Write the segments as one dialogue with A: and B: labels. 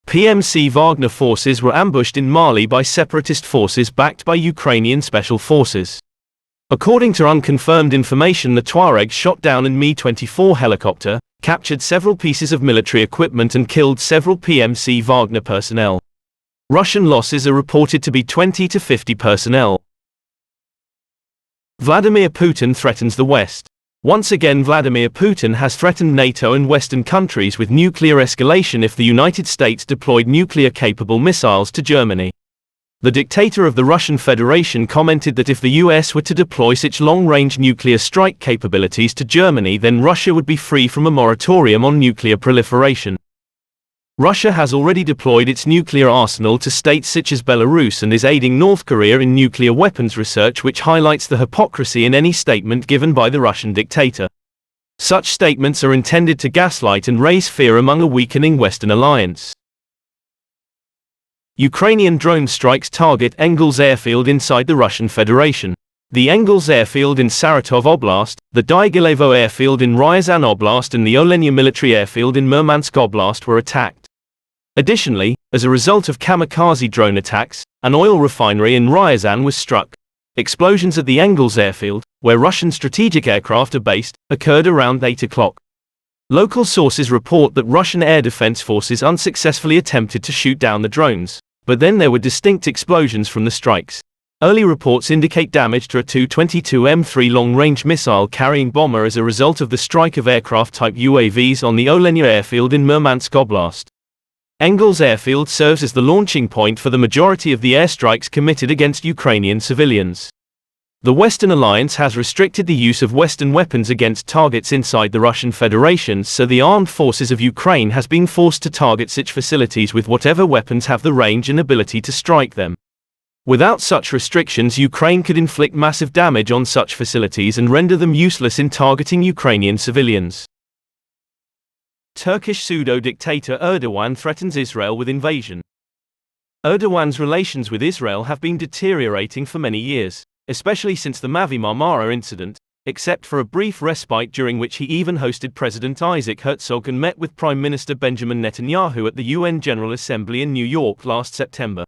A: PMC Wagner forces were ambushed in Mali by separatist forces backed by Ukrainian special forces. According to unconfirmed information, the Tuaregs shot down an Mi-24 helicopter, captured several pieces of military equipment and killed several PMC Wagner personnel. Russian losses are reported to be 20 to 50 personnel. Vladimir Putin threatens the West. Once again, Vladimir Putin has threatened NATO and Western countries with nuclear escalation if the United States deployed nuclear-capable missiles to Germany. The dictator of the Russian Federation commented that if the US were to deploy such long-range nuclear strike capabilities to Germany, then Russia would be free from a moratorium on nuclear proliferation. Russia has already deployed its nuclear arsenal to states such as Belarus and is aiding North Korea in nuclear weapons research, which highlights the hypocrisy in any statement given by the Russian dictator. Such statements are intended to gaslight and raise fear among a weakening Western alliance. Ukrainian drone strikes target Engels airfield inside the Russian Federation. The Engels airfield in Saratov Oblast, the Dyagilevo airfield in Ryazan Oblast and the Olenia military airfield in Murmansk Oblast were attacked. Additionally, as a result of kamikaze drone attacks, an oil refinery in Ryazan was struck. Explosions at the Engels airfield, where Russian strategic aircraft are based, occurred around 8 o'clock. Local sources report that Russian air defense forces unsuccessfully attempted to shoot down the drones, but then there were distinct explosions from the strikes. Early reports indicate damage to a Tu-22M3 long-range missile-carrying bomber as a result of the strike of aircraft-type UAVs on the Olenia airfield in Murmansk Oblast. Engels airfield serves as the launching point for the majority of the airstrikes committed against Ukrainian civilians. The Western alliance has restricted the use of Western weapons against targets inside the Russian Federation, so the armed forces of Ukraine has been forced to target such facilities with whatever weapons have the range and ability to strike them. Without such restrictions, Ukraine could inflict massive damage on such facilities and render them useless in targeting Ukrainian civilians. Turkish pseudo-dictator Erdogan threatens Israel with invasion. Erdogan's relations with Israel have been deteriorating for many years, especially since the Mavi Marmara incident, except for a brief respite during which he even hosted President Isaac Herzog and met with Prime Minister Benjamin Netanyahu at the UN General Assembly in New York last September.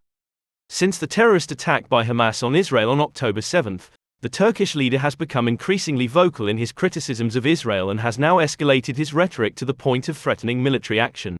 A: Since the terrorist attack by Hamas on Israel on October 7, the Turkish leader has become increasingly vocal in his criticisms of Israel and has now escalated his rhetoric to the point of threatening military action.